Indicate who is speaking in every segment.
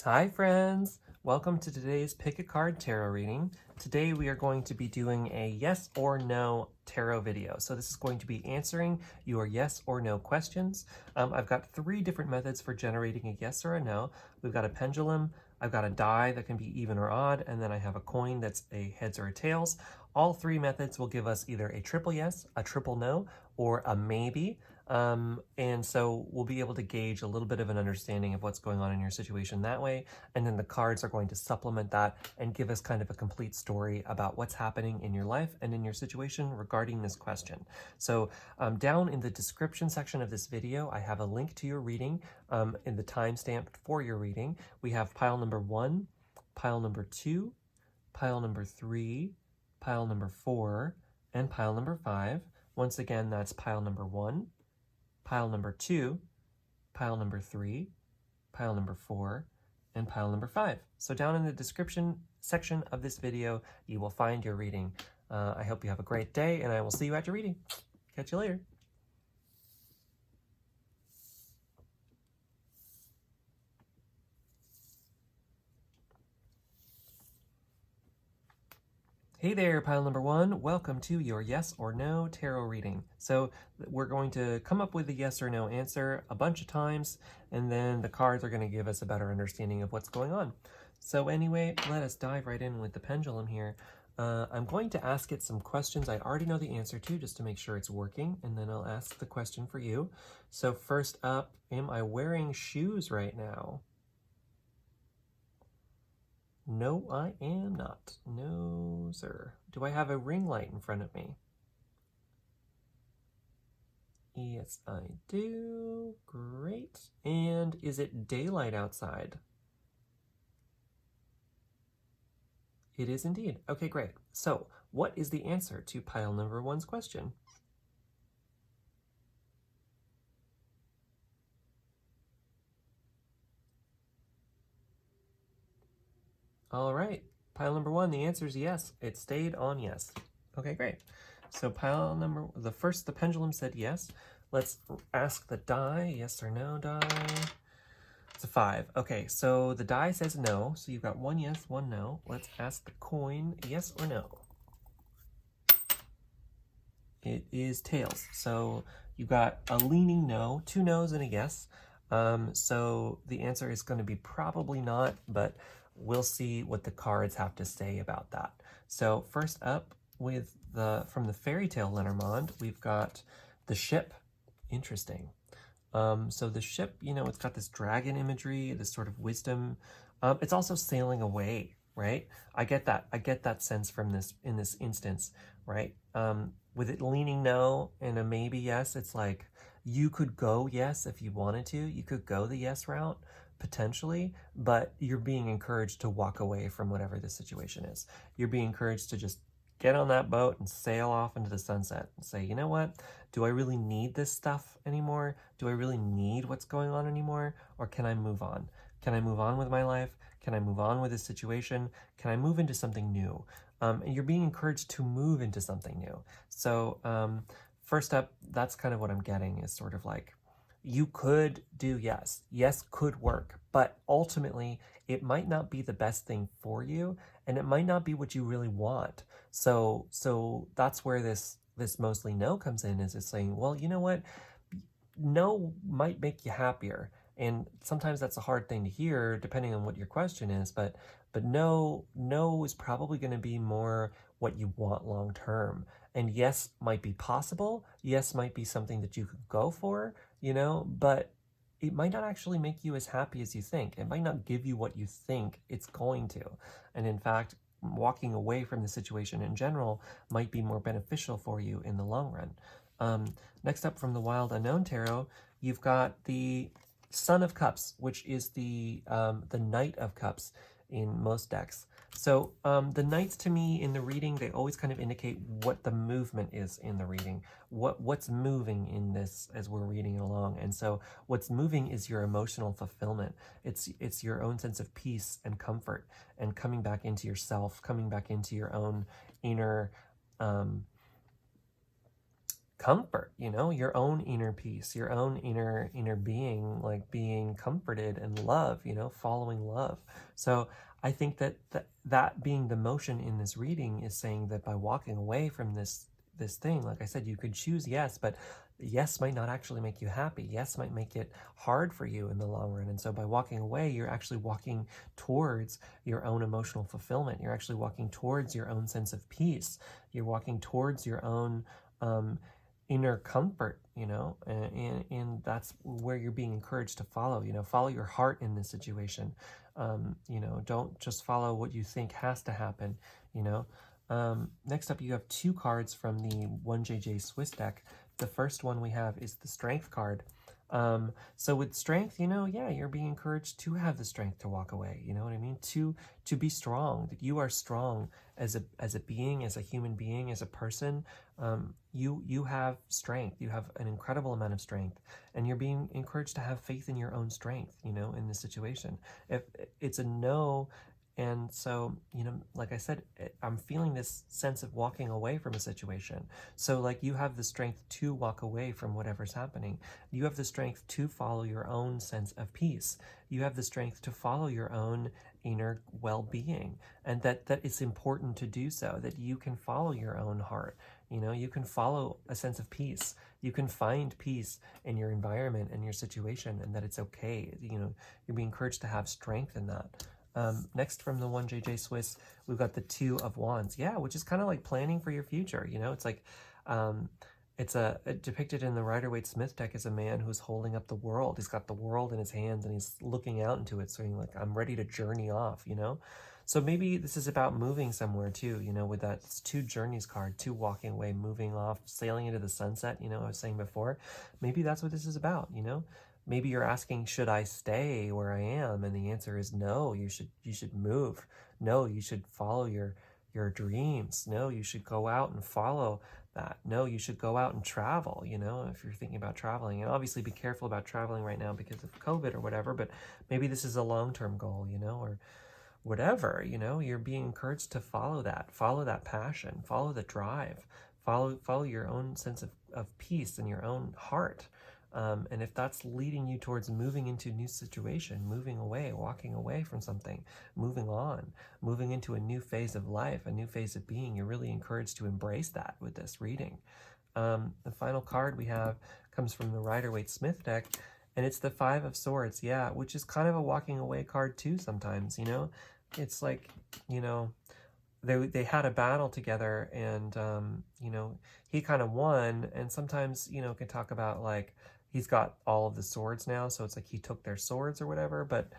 Speaker 1: Hi friends! Welcome to today's Pick a Card Tarot reading. Today we are going to be doing a yes or no tarot video. So this is going to be answering your yes or no questions. I've got 3 different methods for generating a yes or a no. We've got a pendulum, I've got a die that can be even or odd, and then I have a coin that's a heads or a tails. All 3 methods will give us either a triple yes, a triple no, or a maybe. And so we'll be able to gauge a little bit of an understanding of what's going on in your situation that way. And then the cards are going to supplement that and give us kind of a complete story about what's happening in your life and in your situation regarding this question. So down in the description section of this video, I have a link to your reading in the timestamp for your reading. We have pile number 1, pile number 2, pile number 3, pile number 4, and pile number 5. Once again, that's pile number 1, pile number 2, pile number 3, pile number 4, and pile number 5. So down in the description section of this video, you will find your reading. I hope you have a great day, and I will see you at your reading. Catch you later. Hey there, pile number 1. Welcome to your yes or no tarot reading. So we're going to come up with a yes or no answer a bunch of times, and then the cards are going to give us a better understanding of what's going on. So anyway, let us dive right in with the pendulum here. I'm going to ask it some questions I already know the answer to just to make sure it's working, and then I'll ask the question for you. So first up, am I wearing shoes right now? No, I am not. No, sir. Do I have a ring light in front of me? Yes, I do. Great. And is it daylight outside? It is indeed. Okay, great. So, what is the answer to pile number 1's question? All right, pile number 1, the answer is yes. It stayed on yes. Okay, great. So pile number, the pendulum said yes. Let's ask the die, yes or no die. It's a 5. Okay, so the die says no. So you've got 1 yes, 1 no. Let's ask the coin, yes or no. It is tails. So you've got a leaning no, 2 no's and a yes. So the answer is going to be probably not, but we'll see what the cards have to say about that. So first up with from the Fairytale Lenormand, we've got the ship. Interesting. So the ship, you know, it's got this dragon imagery, this sort of wisdom. It's also sailing away, right? I get that sense from this in this instance, right? With it leaning no and a maybe yes, it's like you could go yes if you wanted to. You could go the yes route potentially, but you're being encouraged to walk away from whatever the situation is. You're being encouraged to just get on that boat and sail off into the sunset and say, you know what? Do I really need this stuff anymore? Do I really need what's going on anymore? Or can I move on? Can I move on with my life? Can I move on with this situation? Can I move into something new? And you're being encouraged to move into something new. So first up, that's kind of what I'm getting is sort of like, you could do yes. Yes could work, but ultimately it might not be the best thing for you, and it might not be what you really want. So that's where this mostly no comes in, is it's saying, well, you know what? No might make you happier. And sometimes that's a hard thing to hear depending on what your question is, but no is probably going to be more what you want long term. And yes might be possible. Yes might be something that you could go for, you know, but it might not actually make you as happy as you think. It might not give you what you think it's going to. And in fact, walking away from the situation in general might be more beneficial for you in the long run. Next up from the Wild Unknown Tarot, you've got the Son of Cups, which is the Knight of Cups in most decks. So the knights to me in the reading, they always kind of indicate what the movement is in the reading, what's moving in this as we're reading along. And so what's moving is your emotional fulfillment. It's your own sense of peace and comfort and coming back into yourself, coming back into your own inner comfort, you know, your own inner peace, your own inner being, like being comforted and love, you know, following love. So I think that that being the motion in this reading is saying that by walking away from this thing, like I said, you could choose yes, but yes might not actually make you happy. Yes might make it hard for you in the long run. And so by walking away, you're actually walking towards your own emotional fulfillment. You're actually walking towards your own sense of peace. You're walking towards your own inner comfort, you know, and that's where you're being encouraged to follow, you know, follow your heart in this situation. You know, don't just follow what you think has to happen, you know. Next up, you have 2 cards from the 1JJ Swiss deck. The first one we have is the Strength card. So with strength, you know, yeah, you're being encouraged to have the strength to walk away. You know what I mean? To be strong. That you are strong as a being, as a human being, as a person. You have strength. You have an incredible amount of strength, and you're being encouraged to have faith in your own strength. You know, in this situation, if it's a no. And so, you know, like I said, I'm feeling this sense of walking away from a situation. So like you have the strength to walk away from whatever's happening. You have the strength to follow your own sense of peace. You have the strength to follow your own inner well-being, and that it's important to do so, that you can follow your own heart. You know, you can follow a sense of peace. You can find peace in your environment and your situation, and that it's okay. You know, you're being encouraged to have strength in that. Next from the 1JJ Swiss, we've got the 2 of Wands. Yeah, which is kind of like planning for your future. You know, it's like, it's depicted in the Rider Waite Smith deck as a man who's holding up the world. He's got the world in his hands and he's looking out into it, saying like, I'm ready to journey off, you know? So maybe this is about moving somewhere too, you know, with that 2 journeys card, 2 walking away, moving off, sailing into the sunset, you know, I was saying before. Maybe that's what this is about, you know? Maybe you're asking, should I stay where I am? And the answer is no, you should move. No, you should follow your dreams. No, you should go out and follow that. No, you should go out and travel, you know, if you're thinking about traveling. And obviously be careful about traveling right now because of COVID or whatever, but maybe this is a long-term goal, you know, or whatever, you know, you're being encouraged to follow that passion, follow the drive, follow your own sense of peace in your own heart. And if that's leading you towards moving into a new situation, moving away, walking away from something, moving on, moving into a new phase of life, a new phase of being, you're really encouraged to embrace that with this reading. The final card we have comes from the Rider Waite Smith deck, and it's the 5 of Swords, yeah, which is kind of a walking away card too sometimes, you know? It's like, you know, they had a battle together, and you know, he kind of won, and sometimes, you know, can talk about like he's got all of the swords now, so it's like he took their swords or whatever, but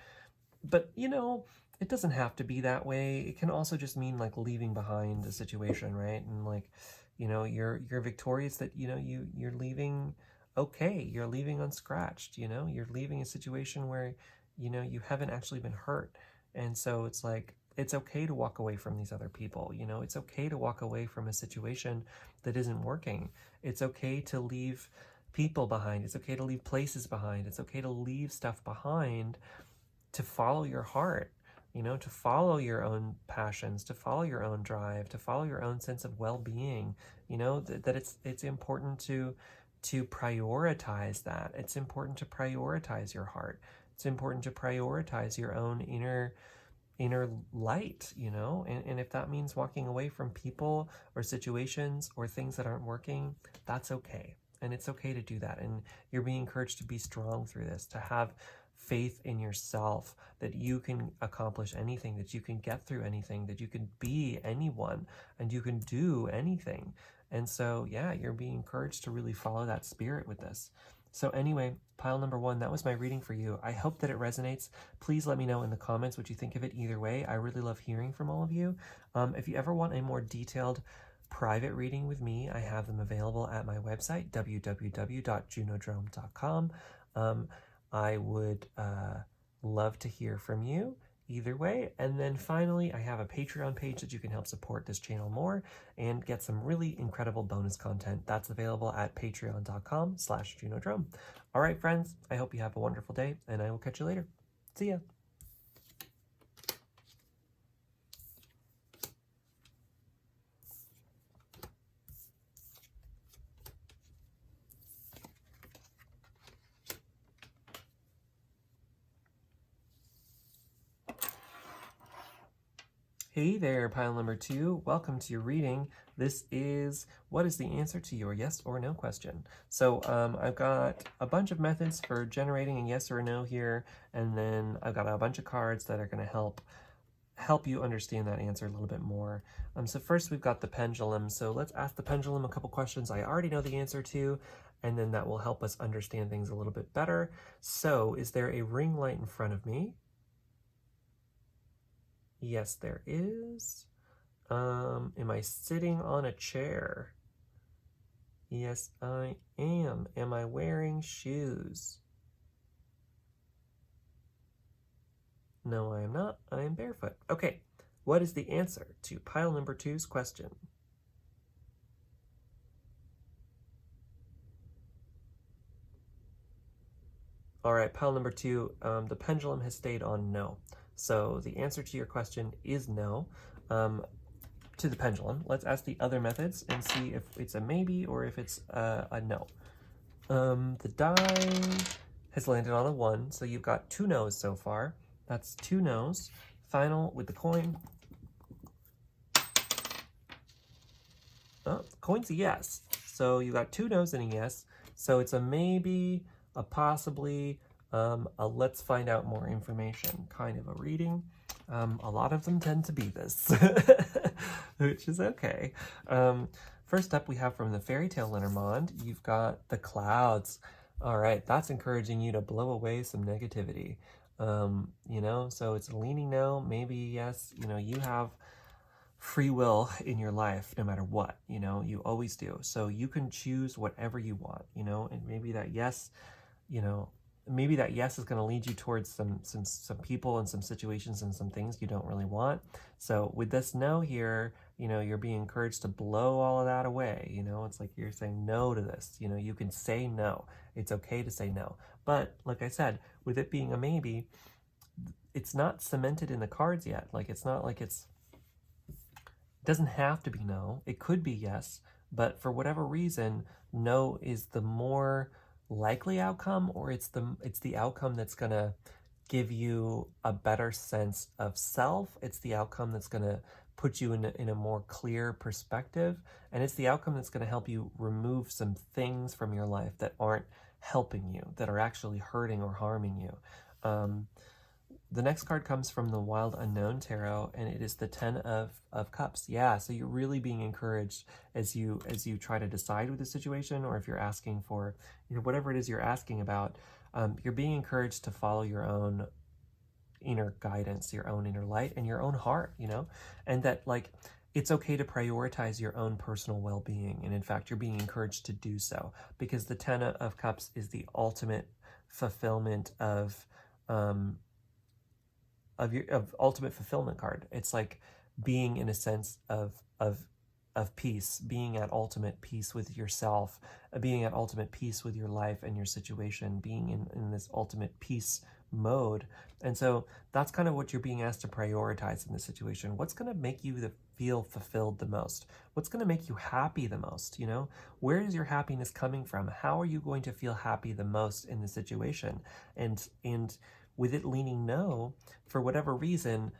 Speaker 1: you know, it doesn't have to be that way. It can also just mean like leaving behind a situation, right? And like, you know, you're victorious, that, you know, you're leaving okay, you're leaving unscratched, you know, you're leaving a situation where, you know, you haven't actually been hurt. And so it's like, it's okay to walk away from these other people, you know, it's okay to walk away from a situation that isn't working. It's okay to leave people behind. It's okay to leave places behind. It's okay to leave stuff behind to follow your heart, you know, to follow your own passions, to follow your own drive, to follow your own sense of well-being, you know, that it's important to prioritize that. It's important to prioritize your heart. It's important to prioritize your own inner light, you know, and if that means walking away from people or situations or things that aren't working, that's okay. And it's okay to do that. And you're being encouraged to be strong through this, to have faith in yourself, that you can accomplish anything, that you can get through anything, that you can be anyone, and you can do anything. And so, yeah, you're being encouraged to really follow that spirit with this. So anyway, pile number 1, that was my reading for you. I hope that it resonates. Please let me know in the comments what you think of it either way. I really love hearing from all of you. If you ever want a more detailed private reading with me, I have them available at my website, www.junodrome.com. I would love to hear from you either way. And then finally, I have a Patreon page that you can help support this channel more and get some really incredible bonus content. That's available at patreon.com/junodrome. All right, friends, I hope you have a wonderful day, and I will catch you later. See ya. Hey there, pile number 2. Welcome to your reading. This is what is the answer to your yes or no question. So I've got a bunch of methods for generating a yes or a no here, and then I've got a bunch of cards that are going to help you understand that answer a little bit more. So first we've got the pendulum. So let's ask the pendulum a couple questions I already know the answer to, and then that will help us understand things a little bit better. So is there a ring light in front of me? Yes, there is. Am I sitting on a chair? Yes, I am. Am I wearing shoes? No, I am not. I am barefoot. Okay, what is the answer to pile number 2's question? All right, pile number 2, the pendulum has stayed on no. So the answer to your question is no. To the pendulum. Let's ask the other methods and see if it's a maybe or if it's a no. The die has landed on a 1, so you've got 2 no's so far. That's 2 no's. Final with the coin. Oh, the coin's a yes. So you got 2 no's and a yes. So it's a maybe, a possibly, a let's find out more information kind of a reading. A lot of them tend to be this, which is okay. First up, we have from the Fairytale Lenormand, you've got the clouds. All right, that's encouraging you to blow away some negativity. You know, so it's leaning no, maybe yes. You know, you have free will in your life no matter what, you know, you always do. So you can choose whatever you want, you know, and maybe that yes, you know, maybe that yes is going to lead you towards some people and some situations and some things you don't really want. So with this no here, you know, you're being encouraged to blow all of that away. You know, it's like you're saying no to this. You know, you can say no. It's okay to say no. But like I said, with it being a maybe, it's not cemented in the cards yet. Like it's not like it doesn't have to be no. It could be yes, but for whatever reason, no is the more likely outcome, or it's the outcome that's gonna give you a better sense of self. It's the outcome that's gonna put you in a more clear perspective, and it's the outcome that's gonna help you remove some things from your life that aren't helping you, that are actually hurting or harming you. The next card comes from the Wild Unknown Tarot, and it is the 10 of Cups. Yeah, so you're really being encouraged as you try to decide with the situation, or if you're asking for, you know, whatever it is you're asking about, you're being encouraged to follow your own inner guidance, your own inner light, and your own heart, you know, and that like it's okay to prioritize your own personal well-being. And in fact, you're being encouraged to do so, because the 10 of Cups is the ultimate fulfillment of ultimate fulfillment card. It's like being in a sense of peace, being at ultimate peace with yourself, being at ultimate peace with your life and your situation, being in this ultimate peace mode. And so that's kind of what you're being asked to prioritize in this situation. What's going to make you feel fulfilled the most? What's going to make you happy the most? You know, where is your happiness coming from? How are you going to feel happy the most in the situation? And with it leaning no, for whatever reason,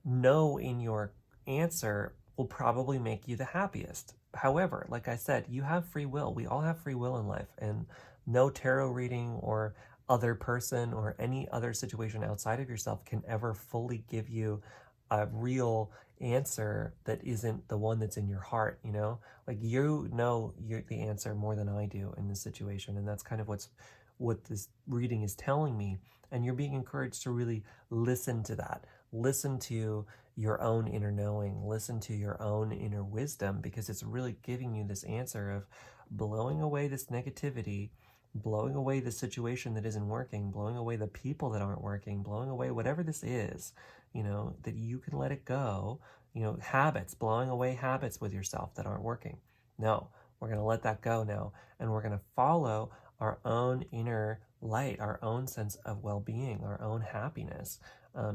Speaker 1: no in your answer will probably make you the happiest. However, like I said, you have free will. We all have free will in life, and no tarot reading or other person or any other situation outside of yourself can ever fully give you a real answer that isn't the one that's in your heart, you know? Like you know the answer more than I do in this situation, and that's kind of what this reading is telling me. And you're being encouraged to really listen to that. Listen to your own inner knowing. Listen to your own inner wisdom, because it's really giving you this answer of blowing away this negativity, blowing away the situation that isn't working, blowing away the people that aren't working, blowing away whatever this is, you know, that you can let it go. You know, habits, blowing away habits with yourself that aren't working. No, we're going to let that go now, and we're going to follow our own inner light, our own sense of well-being, our own happiness.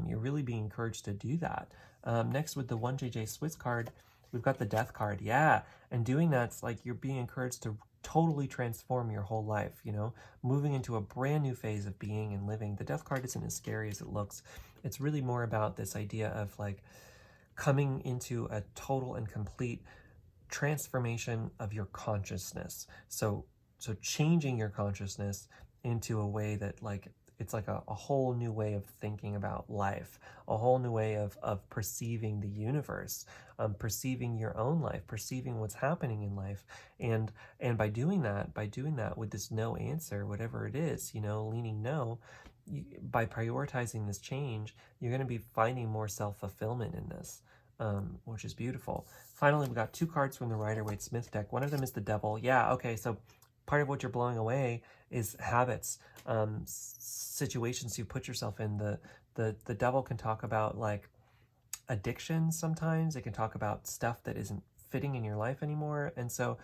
Speaker 1: You're really being encouraged to do that. Next, with the 1JJ Swiss card, we've got the Death card. Yeah, and doing that's like you're being encouraged to totally transform your whole life, you know, moving into a brand new phase of being and living. The Death card isn't as scary as it looks. It's really more about this idea of like coming into a total and complete transformation of your consciousness. So changing your consciousness into a way that like it's like a whole new way of thinking about life, a whole new way of perceiving the universe, perceiving your own life, perceiving what's happening in life. And by doing that with this no answer, whatever it is, leaning no, by prioritizing this change, you're going to be finding more self-fulfillment in this, which is beautiful. Finally, we got 2 cards from the Rider Waite Smith deck. One of them is the Devil. Yeah, okay, so part of what you're blowing away is habits, situations you put yourself in. The Devil can talk about like addiction sometimes. It can talk about stuff that isn't fitting in your life anymore. And so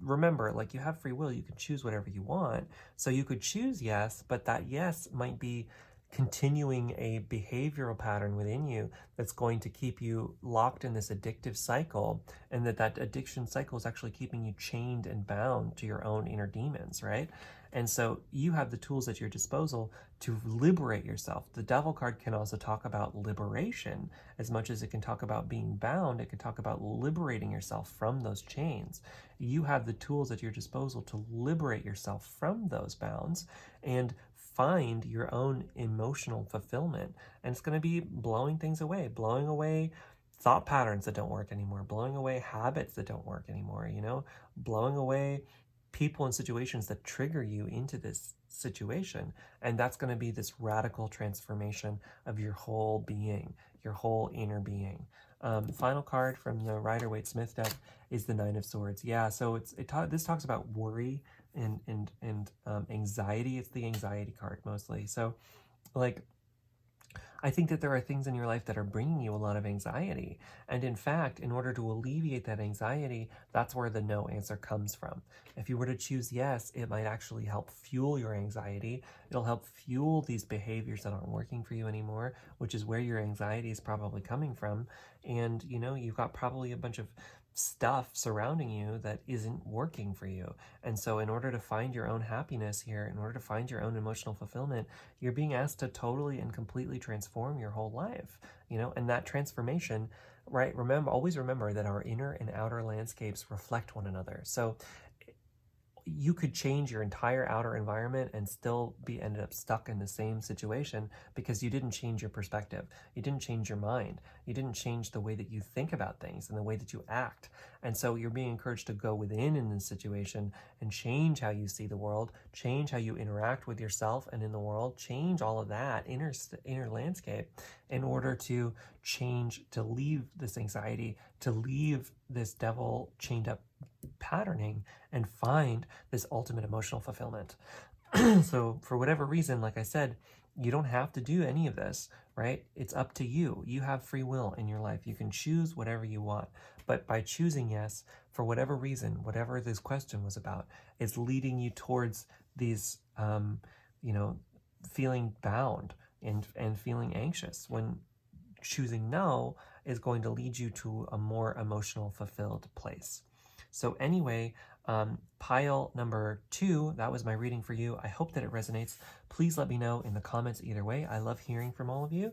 Speaker 1: remember, like, you have free will. You can choose whatever you want. So you could choose yes, but that yes might be continuing a behavioral pattern within you that's going to keep you locked in this addictive cycle, and that addiction cycle is actually keeping you chained and bound to your own inner demons, right? And so you have the tools at your disposal to liberate yourself. The Devil card can also talk about liberation. As much as it can talk about being bound, it can talk about liberating yourself from those chains. You have the tools at your disposal to liberate yourself from those bounds and find your own emotional fulfillment. And it's going to be blowing things away, blowing away thought patterns that don't work anymore, blowing away habits that don't work anymore, blowing away people and situations that trigger you into this situation. And that's going to be this radical transformation of your whole being, your whole inner being. Final card from the Rider Waite Smith deck is the Nine of Swords. Yeah, so this talks about worry and anxiety. It's the anxiety card mostly. So, like, I think that there are things in your life that are bringing you a lot of anxiety. And in fact, in order to alleviate that anxiety, that's where the no answer comes from. If you were to choose yes, it might actually help fuel your anxiety. It'll help fuel these behaviors that aren't working for you anymore, which is where your anxiety is probably coming from. And, you've got probably a bunch of stuff surrounding you that isn't working for you. And so in order to find your own happiness here, in order to find your own emotional fulfillment, you're being asked to totally and completely transform your whole life, and that transformation, right? Always remember that our inner and outer landscapes reflect one another. So you could change your entire outer environment and still ended up stuck in the same situation because you didn't change your perspective. You didn't change your mind. You didn't change the way that you think about things and the way that you act. And so you're being encouraged to go within in this situation and change how you see the world, change how you interact with yourself and in the world, change all of that inner landscape in order to change, to leave this anxiety, to leave this devil chained up patterning and find this ultimate emotional fulfillment. So for whatever reason, like I said, you don't have to do any of this, right? It's up to you. You have free will in your life. You can choose whatever you want. But by choosing yes, for whatever reason, whatever this question was about, it's leading you towards these, feeling bound and feeling anxious, when choosing no is going to lead you to a more emotional fulfilled place. So anyway, pile number 2, that was my reading for you. I hope that it resonates. Please let me know in the comments either way. I love hearing from all of you.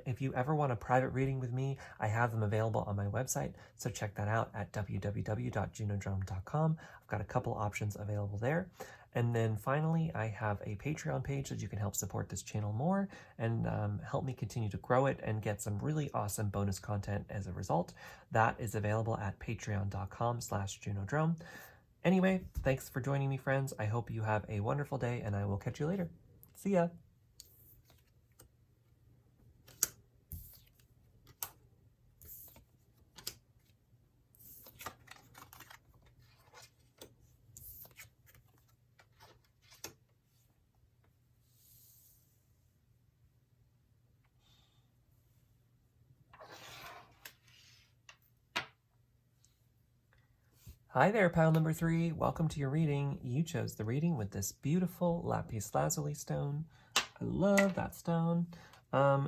Speaker 1: If you ever want a private reading with me, I have them available on my website. So check that out at www.junodrum.com. I've got a couple options available there. And then finally, I have a Patreon page that you can help support this channel more and help me continue to grow it and get some really awesome bonus content as a result. That is available at patreon.com/junodrum. Anyway, thanks for joining me, friends. I hope you have a wonderful day, and I will catch you later. See ya. Hi there, pile number 3. Welcome to your reading. You chose the reading with this beautiful lapis lazuli stone. I love that stone.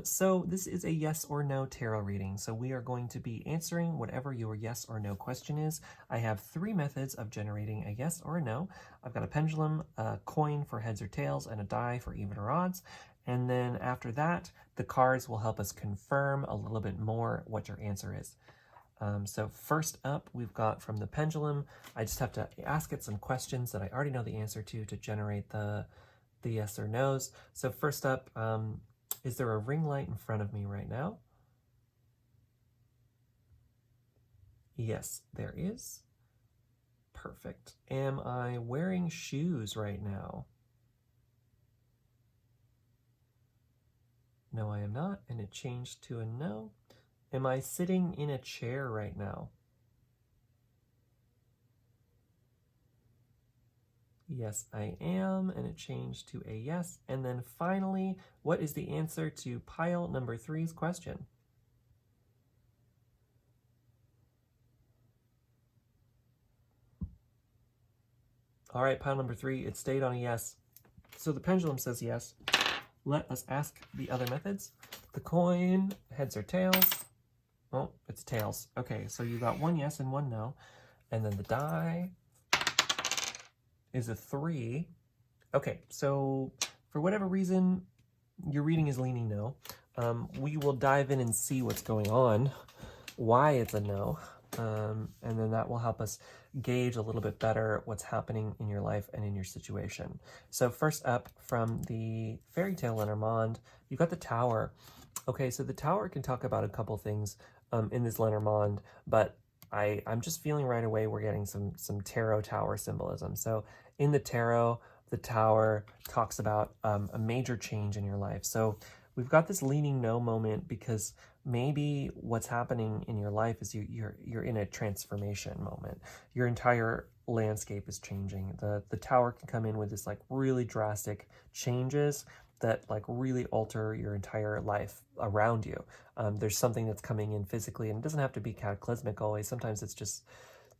Speaker 1: So this is a yes or no tarot reading. So we are going to be answering whatever your yes or no question is. I have 3 methods of generating a yes or a no. I've got a pendulum, a coin for heads or tails, and a die for even or odds. And then after that, the cards will help us confirm a little bit more what your answer is. So first up, we've got from the pendulum. I just have to ask it some questions that I already know the answer to generate the yes or no's. So first up, is there a ring light in front of me right now? Yes, there is. Perfect. Am I wearing shoes right now? No, I am not, and it changed to a no. Am I sitting in a chair right now? Yes, I am, and it changed to a yes. And then finally, what is the answer to pile number 3's question? All right, pile number 3, it stayed on a yes. So the pendulum says yes. Let us ask the other methods. The coin, heads or tails? Oh, it's tails. Okay, so you got 1 yes and 1 no. And then the die is a 3. Okay, so for whatever reason, your reading is leaning no. We will dive in and see what's going on, why it's a no, and then that will help us gauge a little bit better what's happening in your life and in your situation. So first up, from the Fairytale Lenormand, you've got the Tower. Okay, so the Tower can talk about a couple things in this Lenormand, but I'm just feeling right away we're getting some tarot tower symbolism. So in the tarot, the Tower talks about a major change in your life. So we've got this leaning no moment because maybe what's happening in your life is you're in a transformation moment. Your entire landscape is changing. The Tower can come in with this like really drastic changes that like really alter your entire life around you. There's something that's coming in physically, and it doesn't have to be cataclysmic always. Sometimes it's just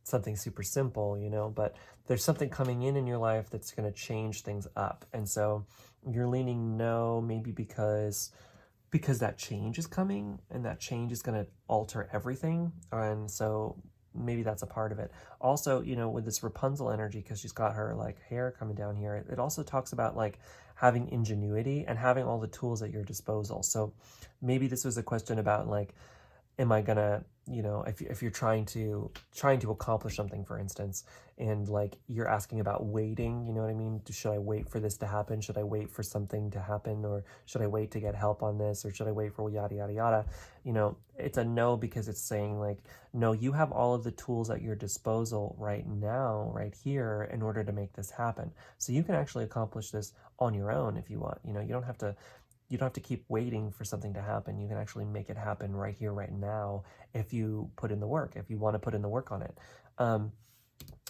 Speaker 1: something super simple, you know, but there's something coming in your life that's going to change things up. And so you're leaning no, maybe because that change is coming, and that change is going to alter everything. And so maybe that's a part of it. Also, you know, with this Rapunzel energy, because she's got her like hair coming down here, it also talks about like having ingenuity and having all the tools at your disposal. So maybe this was a question about like, am I gonna, you know, if you're trying to accomplish something, for instance, and like you're asking about waiting, you know what I mean? Should I wait for this to happen? Should I wait for something to happen? Or should I wait to get help on this? Or should I wait for yada, yada, yada? You know, it's a no, because it's saying like, no, you have all of the tools at your disposal right now, right here, in order to make this happen. So you can actually accomplish this on your own if you want. You know, you don't have to keep waiting for something to happen. You can actually make it happen right here, right now, if you put in the work, if you want to put in the work on it.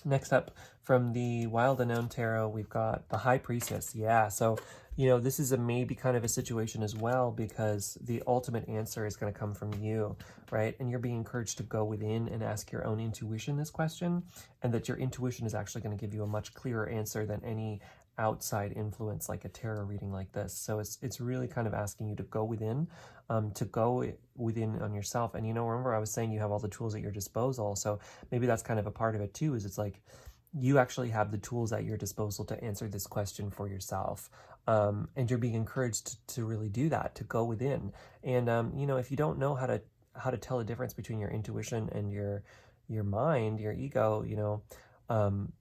Speaker 1: Next up, from the Wild Unknown Tarot, we've got the High Priestess. Yeah, so, you know, this is a maybe kind of a situation as well, because the ultimate answer is going to come from you, right? And you're being encouraged to go within and ask your own intuition this question, and that your intuition is actually going to give you a much clearer answer than any outside influence like a tarot reading like this. So it's really kind of asking you to go within, on yourself. And, you know, remember I was saying you have all the tools at your disposal. So maybe that's kind of a part of it too, is it's like you actually have the tools at your disposal to answer this question for yourself. And you're being encouraged to really do that, to go within. And, you know, if you don't know how to tell the difference between your intuition and your mind, your ego, you know,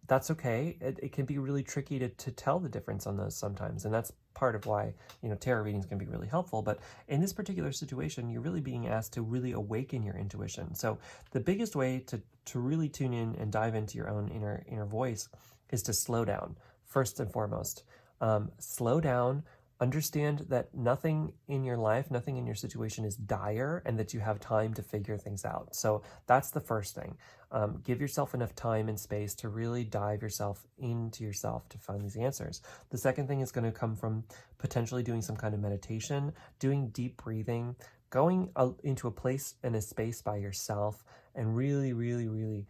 Speaker 1: that's okay. It can be really tricky to tell the difference on those sometimes, and that's part of why, you know, tarot readings can be really helpful. But in this particular situation, you're really being asked to really awaken your intuition. So the biggest way to really tune in and dive into your own inner voice is to slow down. First and foremost, slow down. Understand that nothing in your life, nothing in your situation is dire, and that you have time to figure things out. So that's the first thing. Give yourself enough time and space to really dive yourself into yourself to find these answers. The second thing is going to come from potentially doing some kind of meditation, doing deep breathing, going into a place and a space by yourself, and really, really, really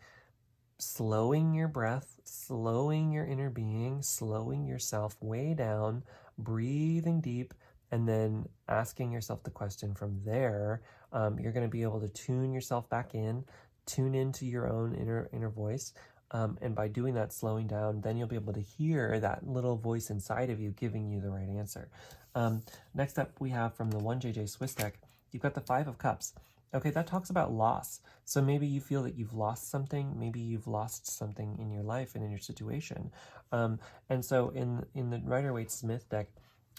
Speaker 1: slowing your breath, slowing your inner being, slowing yourself way down, breathing deep, and then asking yourself the question from there. You're going to be able to tune yourself back in, tune into your own inner voice, And by doing that, slowing down, then you'll be able to hear that little voice inside of you giving you the right answer. Next up, we have from the 1JJ Swiss deck, you've got the Five of Cups. Okay, that talks about loss. So maybe you feel that you've lost something. Maybe you've lost something in your life and in your situation. And so in the Rider Waite Smith deck,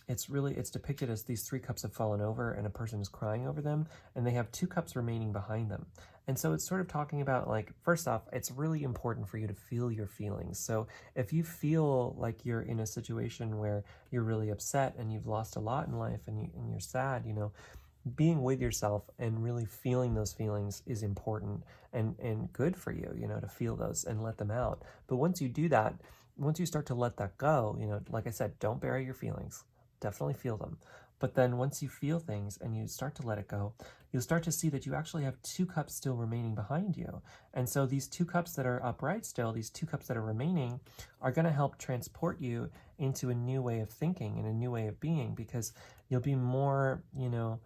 Speaker 1: it's depicted as these 3 cups have fallen over and a person is crying over them, and they have 2 cups remaining behind them. And so it's sort of talking about, like, first off, it's really important for you to feel your feelings. So if you feel like you're in a situation where you're really upset and you've lost a lot in life and you're sad, you know, being with yourself and really feeling those feelings is important and good for you, you know, to feel those and let them out. But once you do that, once you start to let that go, you know, like I said, don't bury your feelings. Definitely feel them. But then once you feel things and you start to let it go, you'll start to see that you actually have 2 cups still remaining behind you. And so these 2 cups that are upright still, these 2 cups that are remaining, are going to help transport you into a new way of thinking and a new way of being, because you'll be more, you know,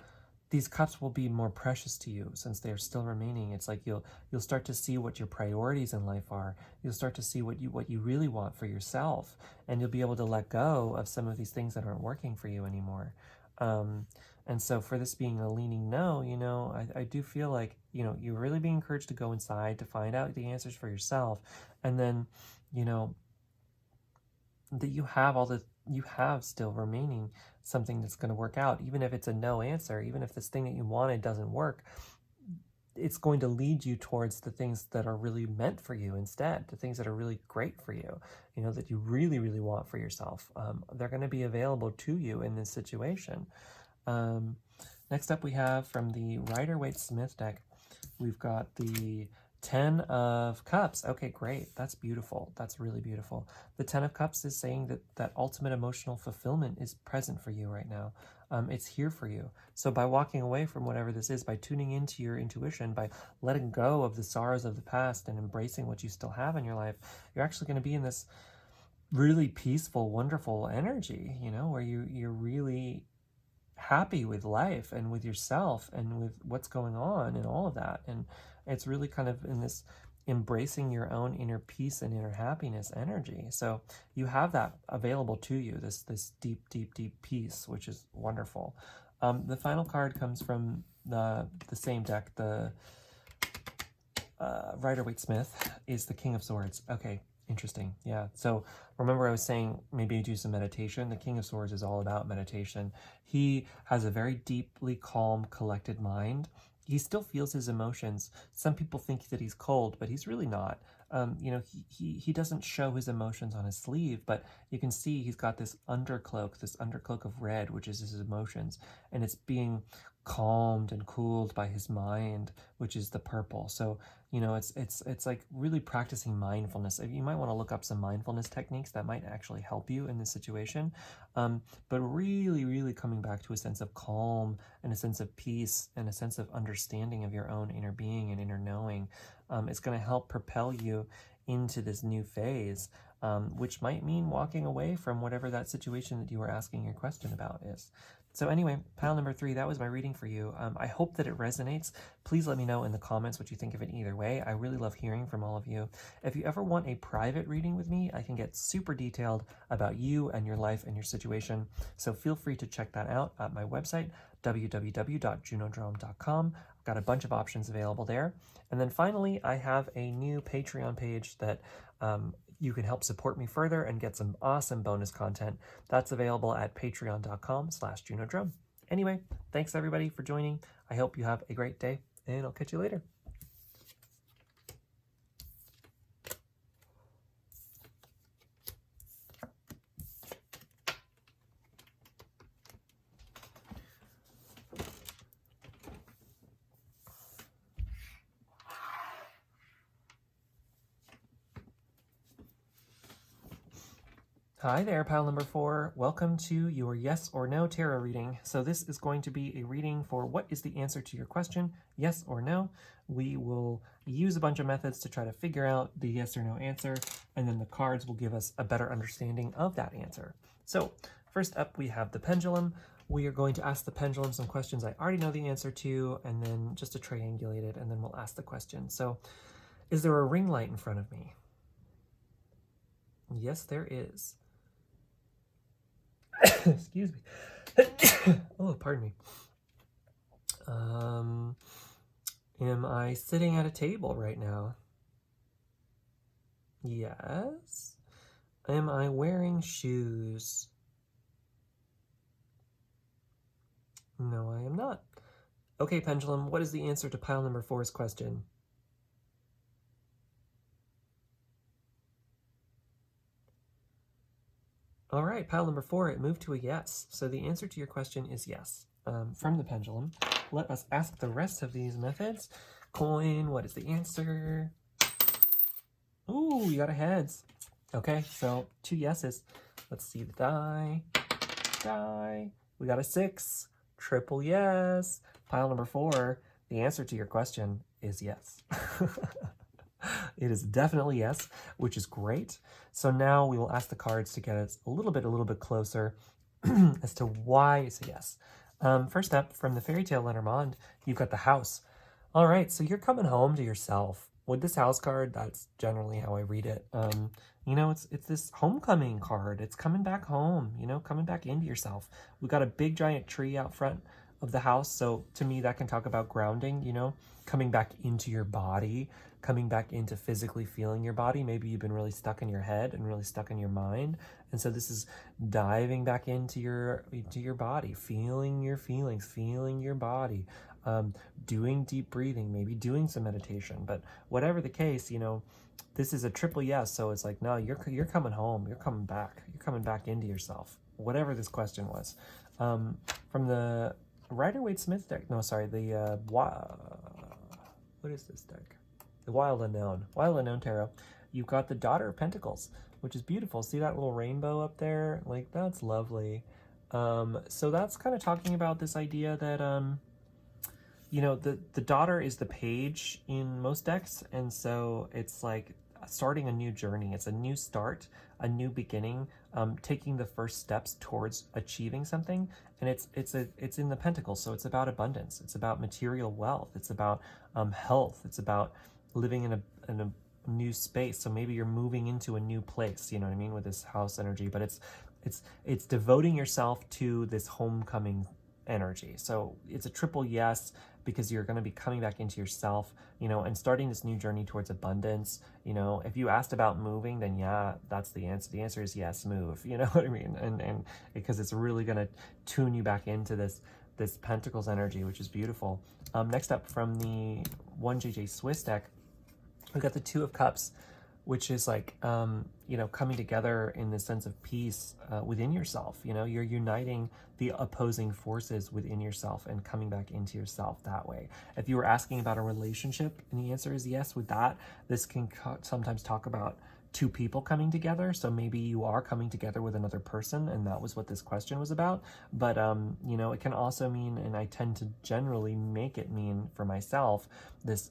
Speaker 1: these cups will be more precious to you since they're still remaining. It's like you'll start to see what your priorities in life are. You'll start to see what you really want for yourself, and you'll be able to let go of some of these things that aren't working for you anymore. And so for this being a leaning no, you know, I do feel like, you know, you're really being encouraged to go inside to find out the answers for yourself, and then, you know, that you have still remaining something that's going to work out. Even if it's a no answer, even if this thing that you wanted doesn't work, it's going to lead you towards the things that are really meant for you instead, the things that are really great for you, you know, that you really, really want for yourself. They're going to be available to you in this situation. Next up, we have from the Rider Waite Smith deck, we've got the 10 of Cups. Okay, great. That's beautiful. That's really beautiful. The 10 of Cups is saying that ultimate emotional fulfillment is present for you right now. It's here for you. So by walking away from whatever this is, by tuning into your intuition, by letting go of the sorrows of the past and embracing what you still have in your life, you're actually going to be in this really peaceful, wonderful energy, you know, where you're really happy with life and with yourself and with what's going on and all of that. And it's really kind of in this embracing your own inner peace and inner happiness energy. So you have that available to you, this deep, deep, deep peace, which is wonderful. The final card comes from the same deck, the Rider Waite Smith, is the King of Swords. Okay, interesting. Yeah. So remember I was saying maybe do some meditation. The King of Swords is all about meditation. He has a very deeply calm, collected mind. He still feels his emotions. Some people think that he's cold, but he's really not. You know, he doesn't show his emotions on his sleeve, but you can see he's got this undercloak of red, which is his emotions, and it's being calmed and cooled by his mind, which is the purple. So, you know, it's like really practicing mindfulness. You might want to look up some mindfulness techniques that might actually help you in this situation. But really, really coming back to a sense of calm and a sense of peace and a sense of understanding of your own inner being and inner knowing. It's going to help propel you into this new phase, which might mean walking away from whatever that situation that you were asking your question about is. So anyway, pile number 3, that was my reading for you. I hope that it resonates. Please let me know in the comments what you think of it either way. I really love hearing from all of you. If you ever want a private reading with me, I can get super detailed about you and your life and your situation. So feel free to check that out at my website, www.junodrome.com. I've got a bunch of options available there. And then finally, I have a new Patreon page that you can help support me further and get some awesome bonus content. That's available at patreon.com/junodrome. Anyway, thanks everybody for joining. I hope you have a great day, and I'll catch you later. Hi there, pile number 4. Welcome to your yes or no tarot reading. So this is going to be a reading for what is the answer to your question, yes or no. We will use a bunch of methods to try to figure out the yes or no answer, and then the cards will give us a better understanding of that answer. So first up, we have the pendulum. We are going to ask the pendulum some questions I already know the answer to, and then just to triangulate it, and then we'll ask the question. So, is there a ring light in front of me? Yes, there is. Excuse me. Oh, pardon me. Am I sitting at a table right now? Yes. Am I wearing shoes? No, I am not. Okay, Pendulum, what is the answer to pile number 4's question? All right, pile number 4, it moved to a yes. So the answer to your question is yes. From the pendulum, let us ask the rest of these methods. Coin, what is the answer? Ooh, you got a heads. Okay, so 2 yeses. Let's see the die. Die. We got a 6. Triple yes. Pile number 4, the answer to your question is yes. It is definitely yes, which is great. So now we will ask the cards to get us a little bit closer as to why it's a yes. First up, from the Fairytale Lenormand, you've got the house. All right, so you're coming home to yourself. With this house card, that's generally how I read it. You know, it's this homecoming card. It's coming back home, you know, coming back into yourself. We got a big giant tree out front of the house. So to me, that can talk about grounding, you know, coming back into your body, coming back into physically feeling your body. Maybe you've been really stuck in your head and really stuck in your mind. And so this is diving back into your body, feeling your feelings, feeling your body, doing deep breathing, maybe doing some meditation. But whatever the case, you know, this is a triple yes. So it's like, no, you're coming home. You're coming back. You're coming back into yourself. Whatever this question was. From the Rider Waite Smith deck. No, sorry. The what is this deck? The Wild Unknown Tarot. You've got the Daughter of Pentacles, which is beautiful. See that little rainbow up there? Like, that's lovely. So that's kind of talking about this idea that you know, the daughter is the page in most decks, and so it's like starting a new journey. It's a new start, a new beginning, taking the first steps towards achieving something. And it's in the Pentacles, so it's about abundance. It's about material wealth. It's about health. It's about living in a new space. So maybe you're moving into a new place. You know what I mean, with this house energy. But it's devoting yourself to this homecoming energy. So it's a triple yes, because you're going to be coming back into yourself, you know, and starting this new journey towards abundance. You know, if you asked about moving, then yeah, that's the answer. The answer is yes, move. You know what I mean? And because it's really going to tune you back into this Pentacles energy, which is beautiful. Next up, from the 1JJ Swiss deck, we got the Two of Cups, which is like, you know, coming together in the sense of peace within yourself. You know, you're uniting the opposing forces within yourself and coming back into yourself that way. If you were asking about a relationship and the answer is yes with that, this can sometimes talk about two people coming together. So maybe you are coming together with another person, and that was what this question was about. But, you know, it can also mean, and I tend to generally make it mean for myself, this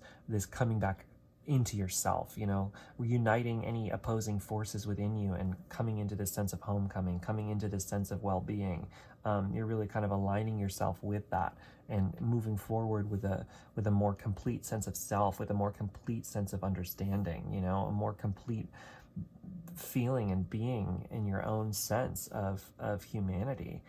Speaker 1: coming back into yourself, you know, reuniting any opposing forces within you and coming into this sense of homecoming, coming into this sense of well-being. You're really kind of aligning yourself with that and moving forward with a more complete sense of self, with a more complete sense of understanding, you know, a more complete feeling and being in your own sense of humanity,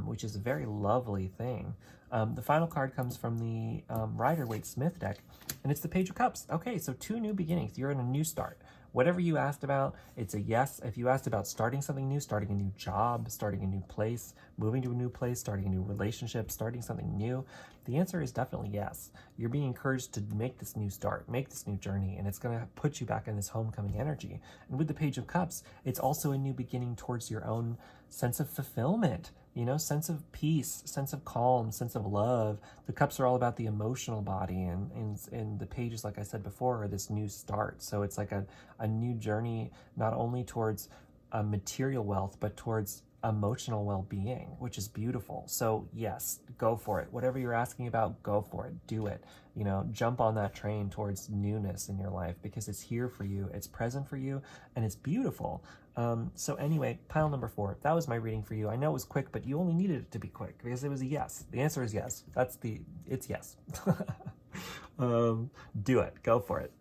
Speaker 1: which is a very lovely thing. The final card comes from the Rider Waite Smith deck, and it's the Page of Cups. Okay, so 2 new beginnings. You're in a new start. Whatever you asked about, it's a yes. If you asked about starting something new, starting a new job, starting a new place, moving to a new place, starting a new relationship, starting something new, the answer is definitely yes. You're being encouraged to make this new start, make this new journey, and it's going to put you back in this homecoming energy. And with the Page of Cups, it's also a new beginning towards your own sense of fulfillment, you know, sense of peace, sense of calm, sense of love. The cups are all about the emotional body, and the pages, like I said before, are this new start. So it's like a new journey, not only towards material wealth, but towards emotional well-being, which is beautiful. So yes, go for it. Whatever you're asking about, go for it. Do it. You know, jump on that train towards newness in your life, because it's here for you, it's present for you, and it's beautiful. So anyway, pile number 4, that was my reading for you. I know it was quick, but you only needed it to be quick because it was a yes. The answer is yes. It's yes. Do it. Go for it.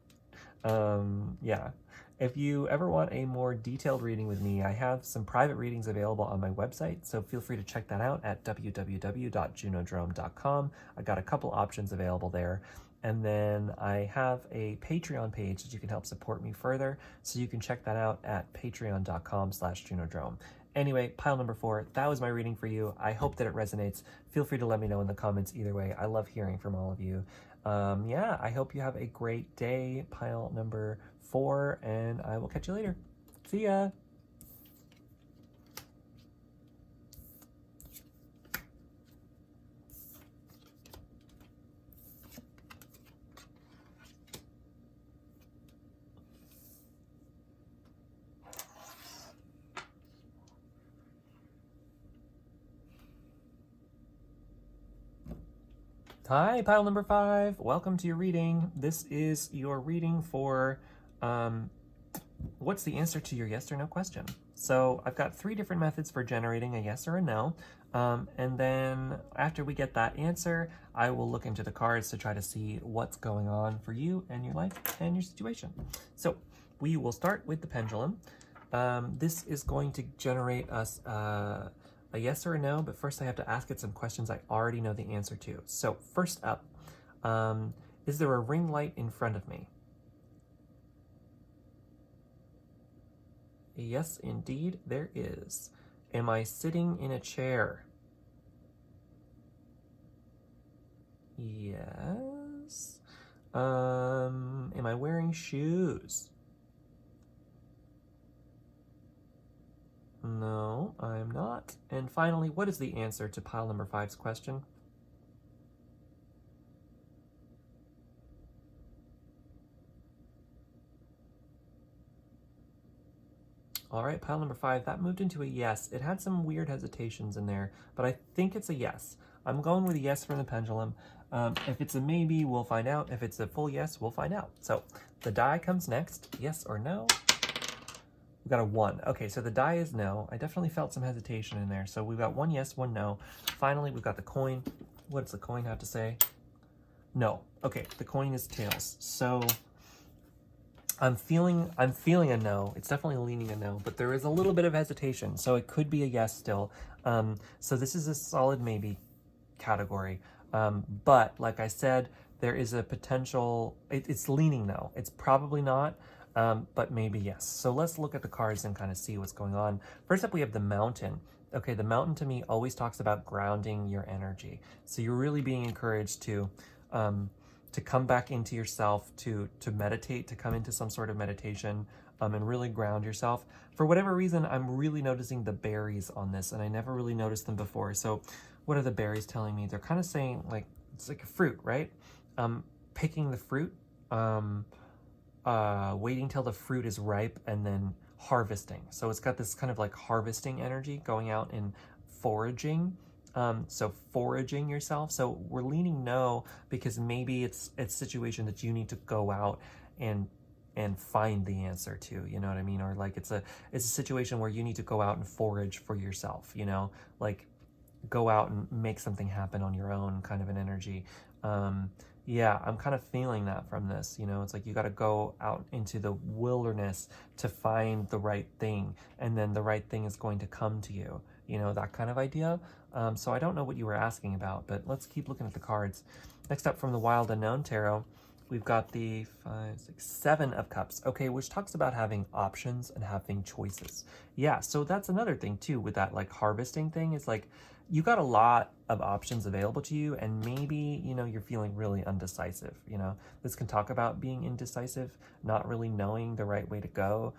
Speaker 1: Yeah. If you ever want a more detailed reading with me, I have some private readings available on my website, so feel free to check that out at www.junodrome.com. I got a couple options available there. And then I have a Patreon page that you can help support me further, so you can check that out at patreon.com/junodrome. Anyway, pile number 4, that was my reading for you. I hope that it resonates. Feel free to let me know in the comments either way. I love hearing from all of you. Yeah, I hope you have a great day, pile number 4, and I will catch you later. See ya! Hi, pile number 5. Welcome to your reading. This is your reading for what's the answer to your yes or no question. So I've got 3 different methods for generating a yes or a no. And then after we get that answer, I will look into the cards to try to see what's going on for you and your life and your situation. So we will start with the pendulum. This is going to generate us a yes or a no, but first I have to ask it some questions I already know the answer to. So first up, is there a ring light in front of me? Yes, indeed, there is. Am I sitting in a chair? Yes. Am I wearing shoes? No, I'm not. And finally, what is the answer to pile number 5's question? All right, pile number 5, that moved into a yes. It had some weird hesitations in there, but I think it's a yes. I'm going with a yes from the pendulum. If it's a maybe, we'll find out. If it's a full yes, we'll find out. So the die comes next, yes or no. We've got a 1. Okay, so the die is no. I definitely felt some hesitation in there. So we've got 1 yes, 1 no. Finally, we've got the coin. What does the coin have to say? No. Okay, the coin is tails. So I'm feeling a no. It's definitely leaning a no, but there is a little bit of hesitation. So it could be a yes still. So this is a solid maybe category. But like I said, there is a potential, it's leaning no. It's probably not. But maybe yes. So let's look at the cards and kind of see what's going on. First up, we have the mountain. Okay, the mountain to me always talks about grounding your energy. So you're really being encouraged to come back into yourself, to meditate, to come into some sort of meditation, and really ground yourself. For whatever reason, I'm really noticing the berries on this, and I never really noticed them before. So what are the berries telling me? They're kind of saying, like, it's like a fruit, right? Picking the fruit, waiting till the fruit is ripe and then harvesting. So it's got this kind of like harvesting energy, going out and foraging. So foraging yourself. So we're leaning no, because maybe it's a situation that you need to go out and find the answer to, you know what I mean? Or like it's a situation where you need to go out and forage for yourself, you know, like go out and make something happen on your own, kind of an energy. Yeah, I'm kind of feeling that from this, you know, it's like you got to go out into the wilderness to find the right thing, and then the right thing is going to come to you, you know, that kind of idea. So I don't know what you were asking about, but let's keep looking at the cards. Next up, from the Wild Unknown Tarot, we've got the 5, 6, 7 of Cups, okay, which talks about having options and having choices. Yeah, so that's another thing too with that like harvesting thing. It's like you got a lot of options available to you, and maybe, you know, you're feeling really undecisive, you know. This can talk about being indecisive, not really knowing the right way to go,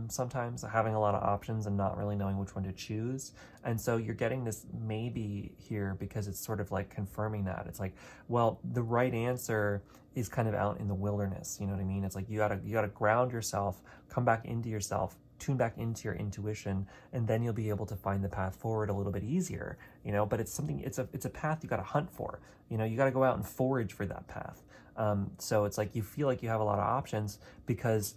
Speaker 1: sometimes having a lot of options and not really knowing which one to choose. And so you're getting this maybe here because it's sort of like confirming that. It's like, well, the right answer is kind of out in the wilderness, you know what I mean? It's like you gotta ground yourself, come back into yourself, tune back into your intuition, and then you'll be able to find the path forward a little bit easier, you know. But it's a path you got to hunt for, you know. You got to go out and forage for that path. So it's like you feel like you have a lot of options because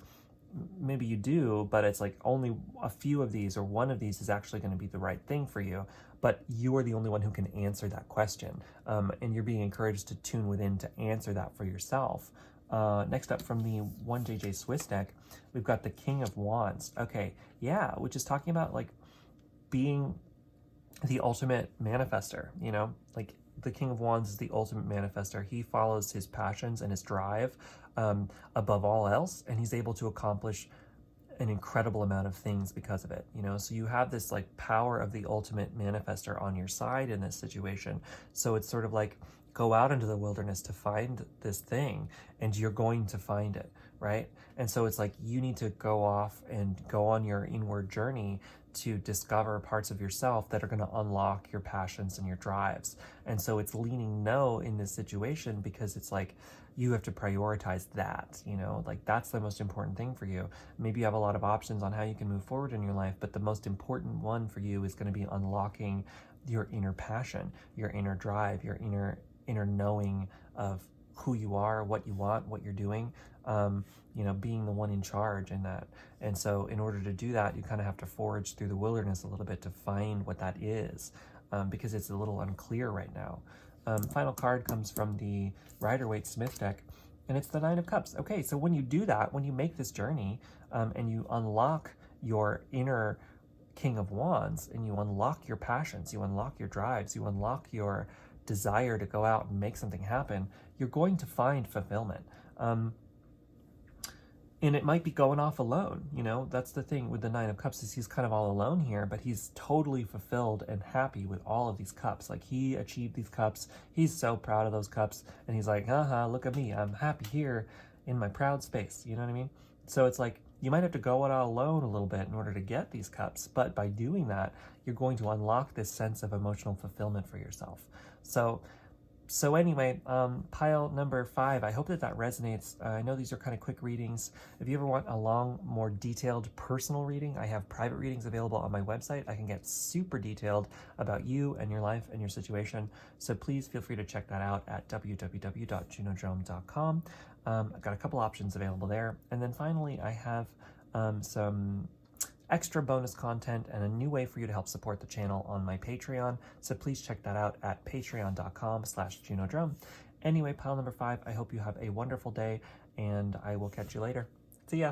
Speaker 1: maybe you do, but it's like only a few of these or one of these is actually going to be the right thing for you. But you are the only one who can answer that question, and you're being encouraged to tune within to answer that for yourself. Next up from the 1JJ Swiss deck, we've got the King of Wands. Okay, yeah, which is talking about like being the ultimate manifester, you know, like the King of Wands is the ultimate manifester. He follows his passions and his drive above all else, and he's able to accomplish an incredible amount of things because of it, you know. So you have this like power of the ultimate manifester on your side in this situation. So it's sort of like, go out into the wilderness to find this thing, and you're going to find it, right? And so it's like you need to go off and go on your inward journey to discover parts of yourself that are going to unlock your passions and your drives. And so it's leaning no in this situation because it's like you have to prioritize that, you know, like that's the most important thing for you. Maybe you have a lot of options on how you can move forward in your life, but the most important one for you is going to be unlocking your inner passion, your inner drive, your inner knowing of who you are, what you want, what you're doing, you know, being the one in charge in that. And so in order to do that, you kind of have to forage through the wilderness a little bit to find what that is, because it's a little unclear right now. Final card comes from the Rider Waite Smith deck, and it's the Nine of Cups. Okay, so when you do that, when you make this journey and you unlock your inner King of Wands, and you unlock your passions, you unlock your drives, you unlock your desire to go out and make something happen, you're going to find fulfillment. And it might be going off alone, you know, that's the thing with the Nine of Cups, is he's kind of all alone here, but he's totally fulfilled and happy with all of these cups. Like, he achieved these cups, he's so proud of those cups, and he's like, haha, look at me, I'm happy here in my proud space, you know what I mean? So it's like, you might have to go it all alone a little bit in order to get these cups, but by doing that, you're going to unlock this sense of emotional fulfillment for yourself. So anyway, pile number 5, I hope that resonates. I know these are kind of quick readings. If you ever want a long, more detailed personal reading, I have private readings available on my website. I can get super detailed about you and your life and your situation. So please feel free to check that out at www.junodrome.com. I've got a couple options available there. And then finally, I have some extra bonus content and a new way for you to help support the channel on my Patreon. So please check that out at patreon.com/junodrome. Anyway, pile number 5, I hope you have a wonderful day, and I will catch you later. See ya.